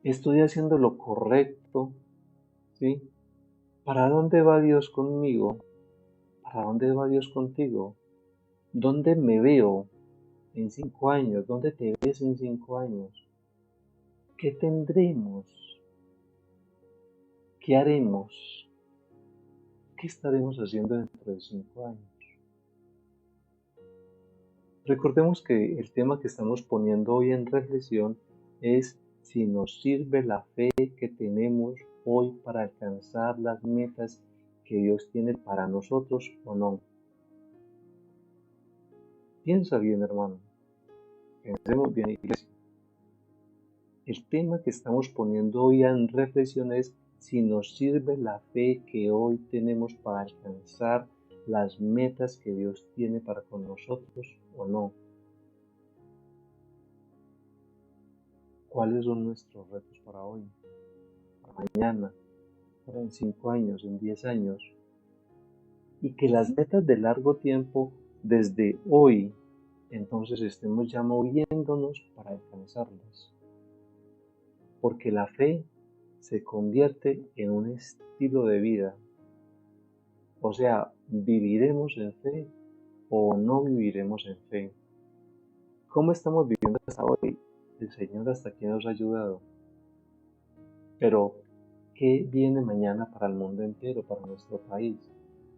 [SPEAKER 1] ¿Estoy haciendo lo correcto? ¿Sí? ¿Para dónde va Dios conmigo? ¿Para dónde va Dios contigo? ¿Dónde me veo en 5 años? ¿Dónde te ves en 5 años? ¿Qué tendremos? ¿Qué haremos? ¿Qué estaremos haciendo dentro de 5 años? Recordemos que el tema que estamos poniendo hoy en reflexión es si nos sirve la fe que tenemos hoy para alcanzar las metas que Dios tiene para nosotros o no. Piensa bien, hermano. Pensemos bien, iglesia. El tema que estamos poniendo hoy en reflexión es si nos sirve la fe que hoy tenemos para alcanzar las metas que Dios tiene para con nosotros o no. ¿Cuáles son nuestros retos para hoy, para mañana, para en 5 años, en 10 años? Y que las metas de largo tiempo, desde hoy, entonces estemos ya moviéndonos para alcanzarlas. Porque la fe se convierte en un estilo de vida. O sea, ¿viviremos en fe o no viviremos en fe? ¿Cómo estamos viviendo hasta hoy? El Señor hasta aquí nos ha ayudado. Pero, ¿qué viene mañana para el mundo entero, para nuestro país?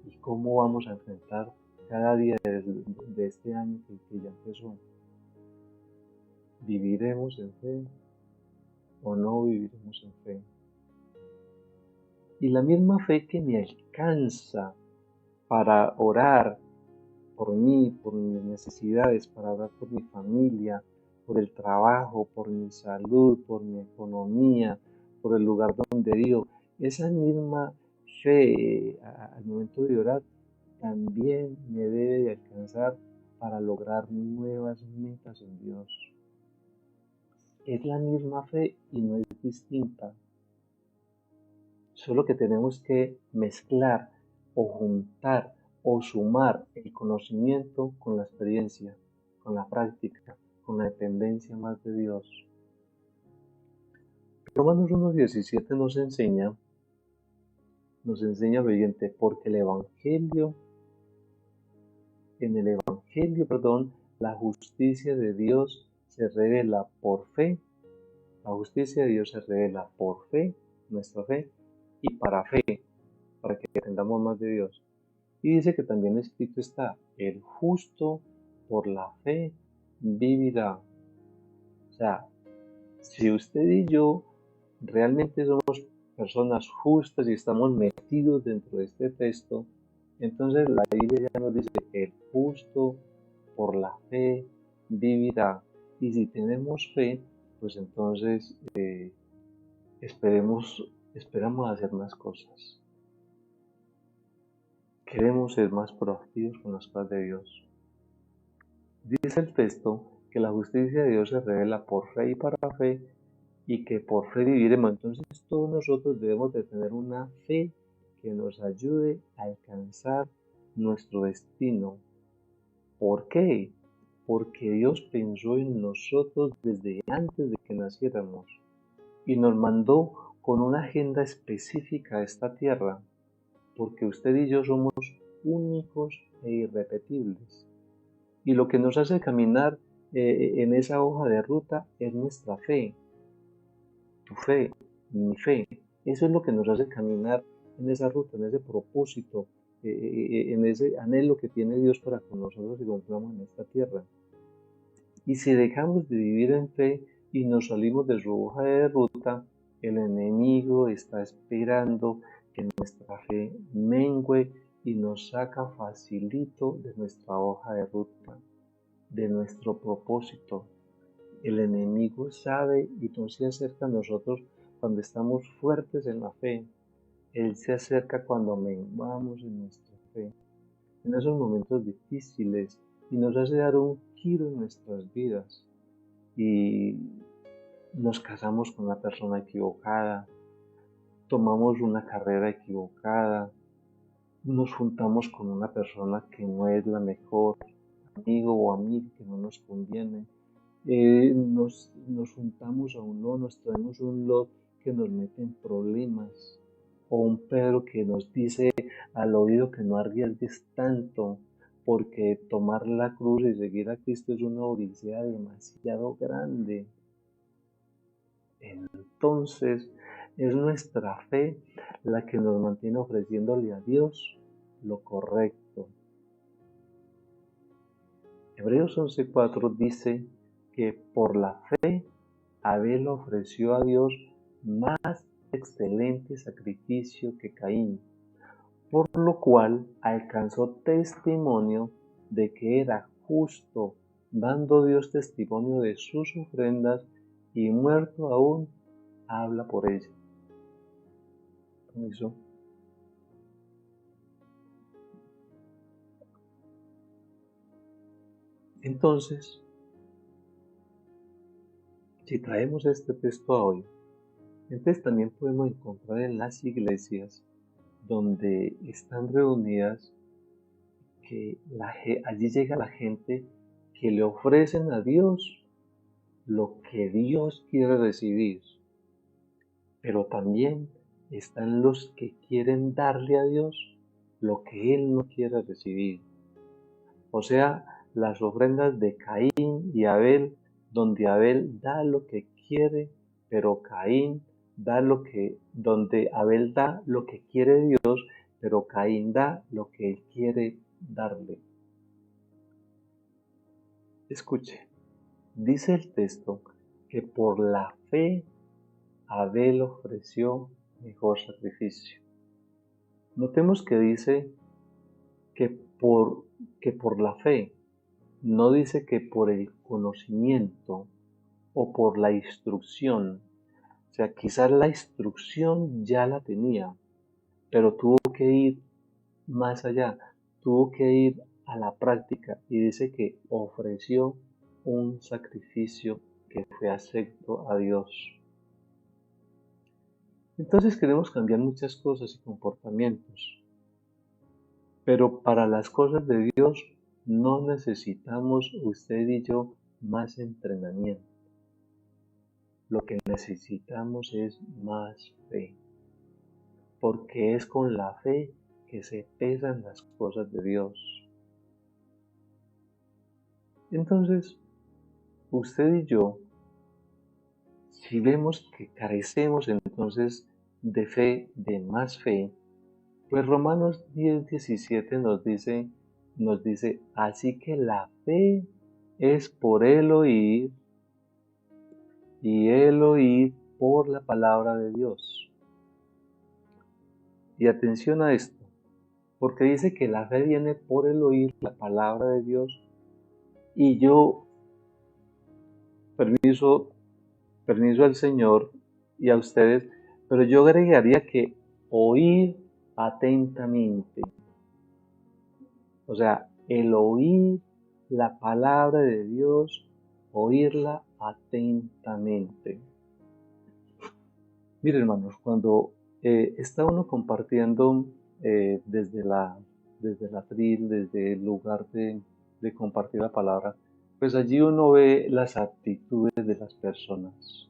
[SPEAKER 1] ¿Y cómo vamos a enfrentar cada día de este año que ya empezó? ¿Viviremos en fe o no viviremos en fe? Y la misma fe que me alcanza para orar por mí, por mis necesidades, para orar por mi familia, por el trabajo, por mi salud, por mi economía, por el lugar donde vivo. Esa misma fe al momento de orar también me debe de alcanzar para lograr nuevas metas en Dios. Es la misma fe y no es distinta. Solo que tenemos que mezclar o juntar o sumar el conocimiento con la experiencia, con la práctica, con la dependencia más de Dios. Romanos 1:17 nos enseña lo siguiente, porque en el Evangelio, la justicia de Dios se revela por fe, la justicia de Dios se revela por fe, nuestra fe, y para fe, para que entendamos más de Dios. Y dice que también escrito está, el justo por la fe vivirá. O sea, si usted y yo realmente somos personas justas y estamos metidos dentro de este texto, entonces la Biblia ya nos dice que el justo por la fe vivirá. Y si tenemos fe, pues entonces esperamos hacer más cosas. Queremos ser más proactivos con las cosas de Dios. Dice el texto que la justicia de Dios se revela por fe y para fe, y que por fe viviremos. Entonces todos nosotros debemos de tener una fe que nos ayude a alcanzar nuestro destino. ¿Por qué? Porque Dios pensó en nosotros desde antes de que naciéramos y nos mandó con una agenda específica a esta tierra, porque usted y yo somos únicos e irrepetibles. Y lo que nos hace caminar en esa hoja de ruta es nuestra fe, tu fe, mi fe. Eso es lo que nos hace caminar en esa ruta, en ese propósito, en ese anhelo que tiene Dios para con nosotros y cumplamos en esta tierra. Y si dejamos de vivir en fe y nos salimos de su hoja de ruta, el enemigo está esperando que nuestra fe mengüe y nos saca facilito de nuestra hoja de ruta, de nuestro propósito. El enemigo sabe y no se acerca a nosotros cuando estamos fuertes en la fe. Él se acerca cuando menguamos en nuestra fe, en esos momentos difíciles, y nos hace dar un giro en nuestras vidas. Y nos casamos con la persona equivocada, tomamos una carrera equivocada, nos juntamos con una persona que no es la mejor, amigo o amiga que no nos conviene. Nos juntamos a un lobo, nos traemos un lobo que nos mete en problemas, o un Pedro que nos dice al oído que no arriesgues tanto, porque tomar la cruz y seguir a Cristo es una odisea demasiado grande. Entonces es nuestra fe la que nos mantiene ofreciéndole a Dios lo correcto. Hebreos 11:4 dice que por la fe Abel ofreció a Dios más excelente sacrificio que Caín, por lo cual alcanzó testimonio de que era justo, dando Dios testimonio de sus ofrendas, y muerto aún habla por ella. Permiso. Entonces, Si traemos este texto a hoy, entonces también podemos encontrar en las iglesias donde están reunidas que allí llega la gente que le ofrecen a Dios lo que Dios quiere recibir, pero también están los que quieren darle a Dios lo que Él no quiere recibir. O sea, las ofrendas de Caín y Abel, donde Abel da lo que quiere, pero Caín da donde Abel da lo que quiere Dios, pero Caín da lo que él quiere darle. Escuche, dice el texto que por la fe Abel ofreció mejor sacrificio. Notemos que dice que por la fe, no dice que por el conocimiento o por la instrucción. O sea, quizás la instrucción ya la tenía, pero tuvo que ir más allá, tuvo que ir a la práctica y dice que ofreció un sacrificio que fue acepto a Dios. Entonces queremos cambiar muchas cosas y comportamientos, pero para las cosas de Dios no necesitamos usted y yo más entrenamiento. Lo que necesitamos es más fe, porque es con la fe que se pesan las cosas de Dios. Entonces, usted y yo, si vemos que carecemos entonces de fe, de más fe, pues Romanos 10:17 nos dice, así que la fe es por el oír y el oír por la palabra de Dios. Y atención a esto, porque dice que la fe viene por el oír la palabra de Dios y yo, permiso al Señor y a ustedes, pero yo agregaría que oír atentamente. O sea, el oír la palabra de Dios, oírla atentamente. Mire, hermanos, cuando está uno compartiendo desde la tril, desde el lugar de compartir la palabra, pues allí uno ve las actitudes de las personas.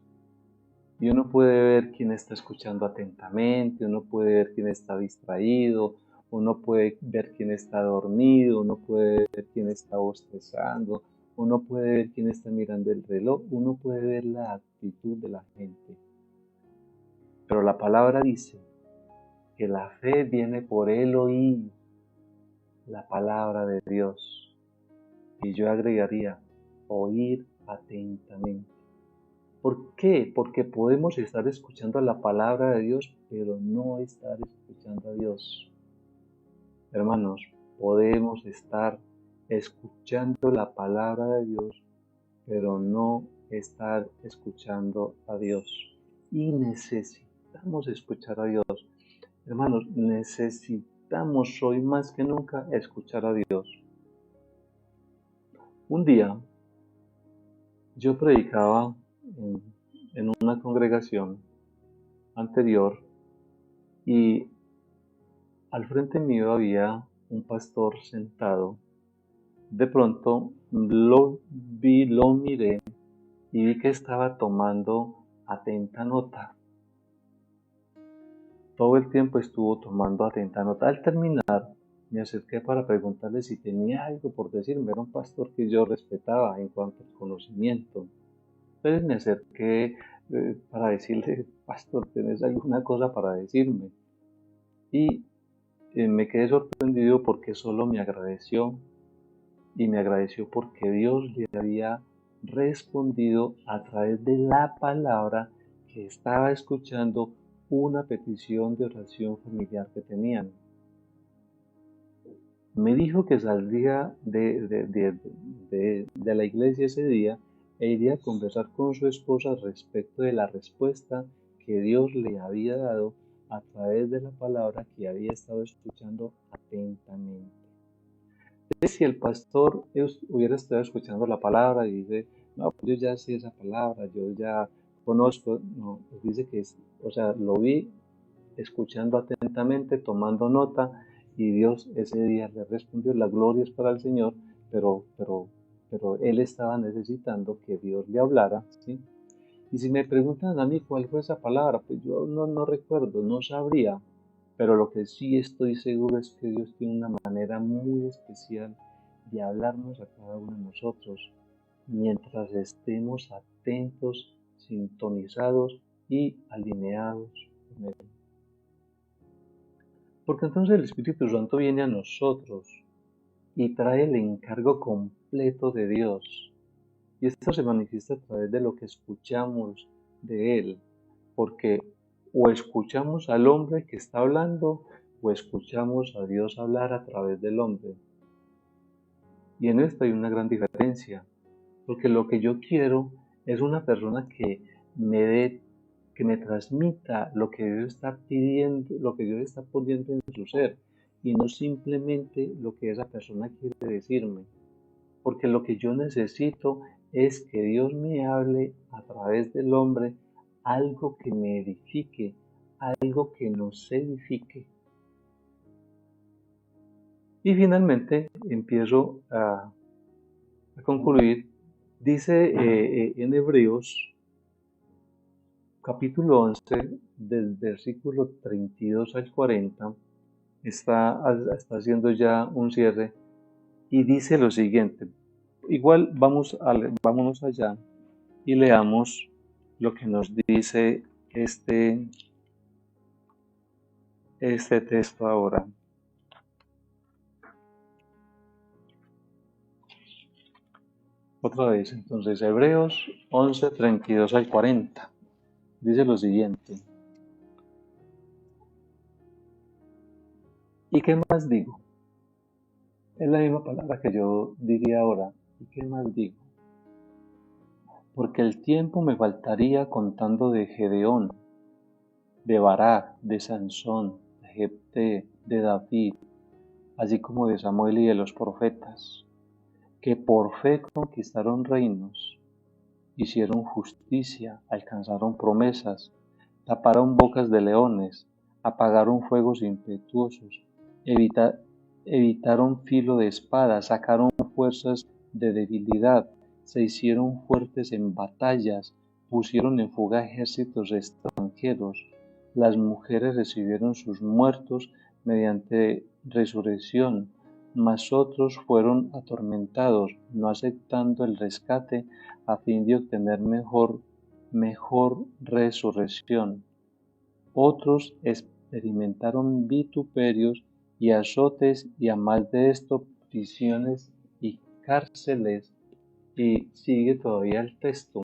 [SPEAKER 1] Y uno puede ver quién está escuchando atentamente, uno puede ver quién está distraído, uno puede ver quién está dormido, uno puede ver quién está bostezando, uno puede ver quién está mirando el reloj, uno puede ver la actitud de la gente. Pero la palabra dice que la fe viene por el oír la palabra de Dios. Y yo agregaría, oír atentamente. ¿Por qué? Porque podemos estar escuchando la palabra de Dios, pero no estar escuchando a Dios. Hermanos, podemos estar escuchando la palabra de Dios, pero no estar escuchando a Dios. Y necesitamos escuchar a Dios. Hermanos, necesitamos hoy más que nunca escuchar a Dios. Un día yo predicaba en una congregación anterior y al frente mío había un pastor sentado. De pronto lo miré y vi que estaba tomando atenta nota. Todo el tiempo estuvo tomando atenta nota. Al terminar, me acerqué para preguntarle si tenía algo por decirme. Era un pastor que yo respetaba en cuanto al conocimiento. Entonces me acerqué para decirle, pastor, ¿tenés alguna cosa para decirme? Y me quedé sorprendido porque solo me agradeció y me agradeció porque Dios le había respondido a través de la palabra que estaba escuchando una petición de oración familiar que tenían. Me dijo que saldría de la iglesia ese día e iría a conversar con su esposa respecto de la respuesta que Dios le había dado a través de la palabra que había estado escuchando atentamente. Si el pastor hubiera estado escuchando la palabra y dice, no, pues yo ya sé esa palabra, yo ya conozco, no, pues dice que, o sea, lo vi escuchando atentamente, tomando nota, y Dios ese día le respondió, la gloria es para el Señor, pero él estaba necesitando que Dios le hablara, ¿sí? Y si me preguntan a mí cuál fue esa palabra, pues yo no recuerdo, no sabría, pero lo que sí estoy seguro es que Dios tiene una manera muy especial de hablarnos a cada uno de nosotros mientras estemos atentos, sintonizados y alineados con Él. Porque entonces el Espíritu Santo viene a nosotros y trae el encargo completo de Dios. Y esto se manifiesta a través de lo que escuchamos de Él. Porque o escuchamos al hombre que está hablando o escuchamos a Dios hablar a través del hombre. Y en esto hay una gran diferencia. Porque lo que yo quiero es una persona que me dé, que me transmita lo que Dios está pidiendo, lo que Dios está poniendo en su ser, y no simplemente lo que esa persona quiere decirme. Porque lo que yo necesito es que Dios me hable a través del hombre algo que me edifique, algo que nos edifique. Y finalmente empiezo a concluir. Dice en Hebreos capítulo 11, del versículo 32 al 40, está haciendo ya un cierre y dice lo siguiente. Igual vámonos allá y leamos lo que nos dice este texto ahora. Otra vez, entonces, Hebreos 11, 32 al 40. Dice lo siguiente. ¿Y qué más digo? Es la misma palabra que yo diría ahora. ¿Y qué más digo? Porque el tiempo me faltaría contando de Gedeón, de Barak, de Sansón, de Jefté, de David, así como de Samuel y de los profetas, que por fe conquistaron reinos, hicieron justicia, alcanzaron promesas, taparon bocas de leones, apagaron fuegos impetuosos, evitaron filo de espada, sacaron fuerzas de debilidad, se hicieron fuertes en batallas, pusieron en fuga ejércitos extranjeros. Las mujeres recibieron sus muertos mediante resurrección, mas otros fueron atormentados, no aceptando el rescate a fin de obtener mejor resurrección. Otros experimentaron vituperios y azotes y a más de esto prisiones y cárceles. Y sigue todavía el texto.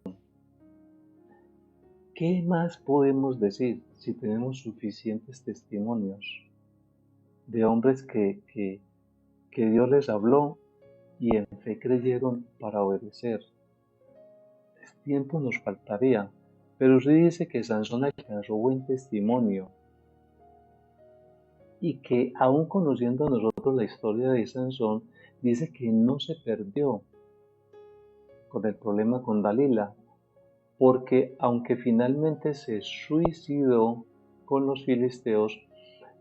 [SPEAKER 1] ¿Qué más podemos decir si tenemos suficientes testimonios de hombres que Dios les habló y en fe creyeron para obedecer? Tiempo nos faltaría, pero usted dice que Sansón alcanzó buen testimonio y que aún conociendo nosotros la historia de Sansón, dice que no se perdió con el problema con Dalila, porque aunque finalmente se suicidó con los filisteos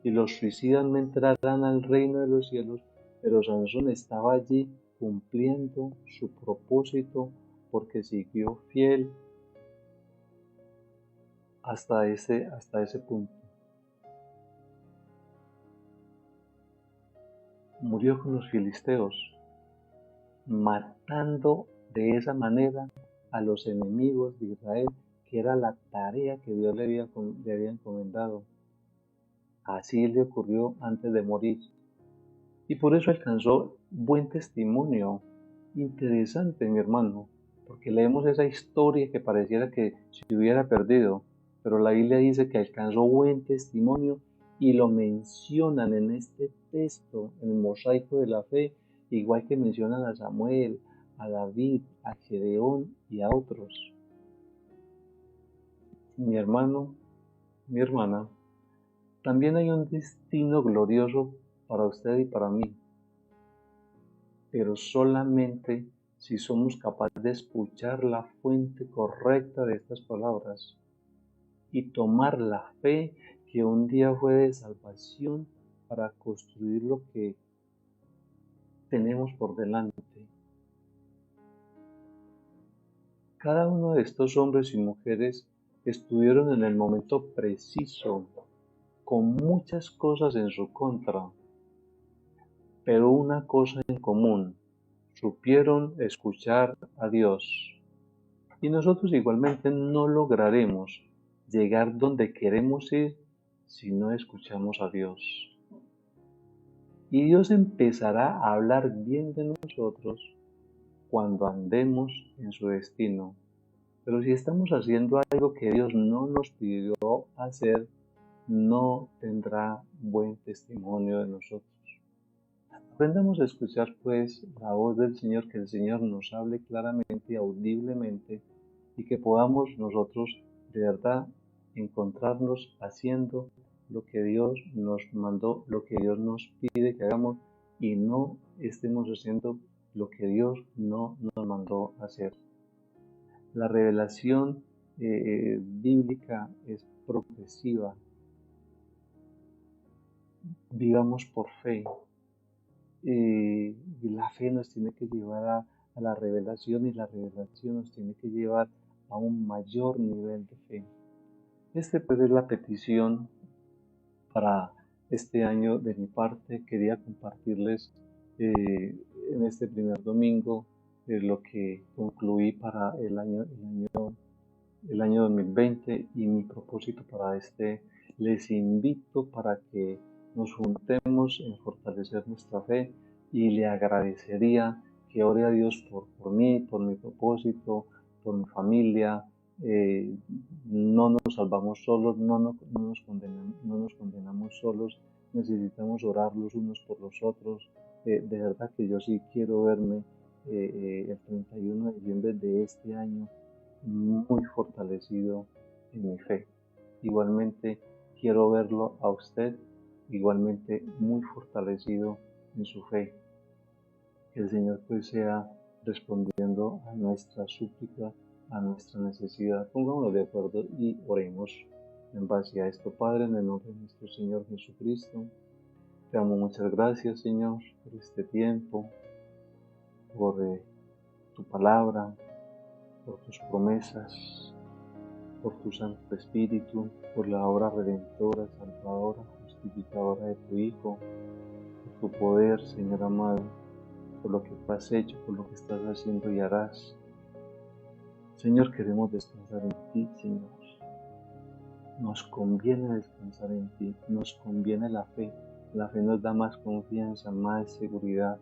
[SPEAKER 1] y los suicidas no entrarán al reino de los cielos, pero Sansón estaba allí cumpliendo su propósito porque siguió fiel hasta ese punto. Murió con los filisteos, matando de esa manera a los enemigos de Israel, que era la tarea que Dios le había encomendado. Así le ocurrió antes de morir. Y por eso alcanzó buen testimonio. Interesante, mi hermano, porque leemos esa historia que pareciera que se hubiera perdido, pero la Biblia dice que alcanzó buen testimonio y lo mencionan en este texto, en el mosaico de la fe, igual que mencionan a Samuel, a David, a Gedeón y a otros. Mi hermano, mi hermana, también hay un destino glorioso para usted y para mí, pero solamente si somos capaces de escuchar la fuente correcta de estas palabras y tomar la fe que un día fue de salvación para construir lo que tenemos por delante. Cada uno de estos hombres y mujeres estuvieron en el momento preciso, con muchas cosas en su contra, pero una cosa en común: supieron escuchar a Dios. Y nosotros igualmente no lograremos llegar donde queremos ir si no escuchamos a Dios. Y Dios empezará a hablar bien de nosotros cuando andemos en su destino. Pero si estamos haciendo algo que Dios no nos pidió hacer, no tendrá buen testimonio de nosotros. Aprendamos a escuchar pues la voz del Señor, que el Señor nos hable claramente y audiblemente, y que podamos nosotros de verdad encontrarnos haciendo lo que Dios nos mandó, lo que Dios nos pide que hagamos, y no estemos haciendo lo que Dios no nos mandó hacer. La revelación bíblica es progresiva. Vivamos por fe. Y la fe nos tiene que llevar a la revelación, y la revelación nos tiene que llevar a un mayor nivel de fe. Pues es la petición para este año de mi parte. Quería compartirles en este primer domingo lo que concluí para el año 2020 y mi propósito para este. Les invito para que nos juntemos en fortalecer nuestra fe, y le agradecería que ore a Dios por mí, por mi propósito, por mi familia. No nos salvamos solos, no nos condenamos solos, necesitamos orar los unos por los otros. De verdad que yo sí quiero verme el 31 de diciembre de este año muy fortalecido en mi fe. Igualmente quiero verlo a usted igualmente muy fortalecido en su fe. Que el Señor pues sea respondiendo a nuestra súplica, a nuestra necesidad. Pongámonos de acuerdo y oremos en base a esto. Padre, en el nombre de nuestro Señor Jesucristo, te damos muchas gracias, Señor, por este tiempo, por tu palabra, por tus promesas, por tu Santo Espíritu, por la obra redentora, salvadora, justificadora de tu Hijo, por tu poder, Señor amado, por lo que tú has hecho, por lo que estás haciendo y harás. Señor, queremos descansar en ti, Señor. Nos conviene descansar en ti, nos conviene la fe. La fe nos da más confianza, más seguridad.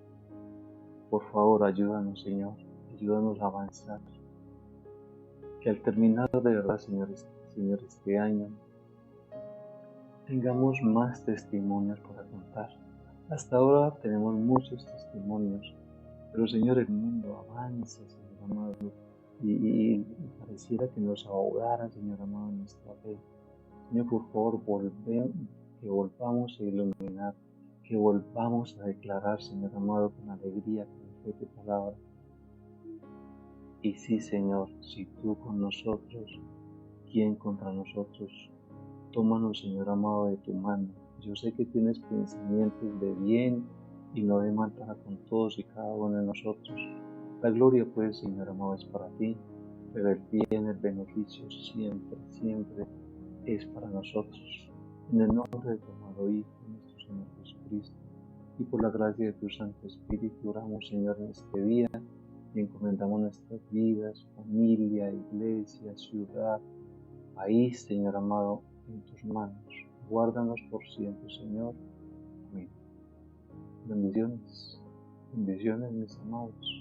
[SPEAKER 1] Por favor, ayúdanos, Señor, ayúdanos a avanzar. Que al terminar de verdad, Señor, este año, tengamos más testimonios para contar. Hasta ahora tenemos muchos testimonios, pero Señor, el mundo avanza, Señor amado, y pareciera que nos ahogara, Señor amado, nuestra fe. Señor, por favor, que volvamos a iluminar, que volvamos a declarar, Señor amado, con alegría, con fe tu palabra. Y sí, Señor, si tú con nosotros, ¿quién contra nosotros? Tómanos, Señor amado, de tu mano. Yo sé que tienes pensamientos de bien y no de mal para con todos y cada uno de nosotros. La gloria, pues, Señor amado, es para ti, pero el bien, el beneficio siempre, siempre es para nosotros. En el nombre de tu amado Hijo, nuestro Señor Jesucristo, y por la gracia de tu Santo Espíritu, oramos, Señor, en este día y encomendamos nuestras vidas, familia, iglesia, ciudad, país, Señor amado, en tus manos. Guárdanos por siempre, Señor. Amén. Bendiciones, bendiciones, mis amados.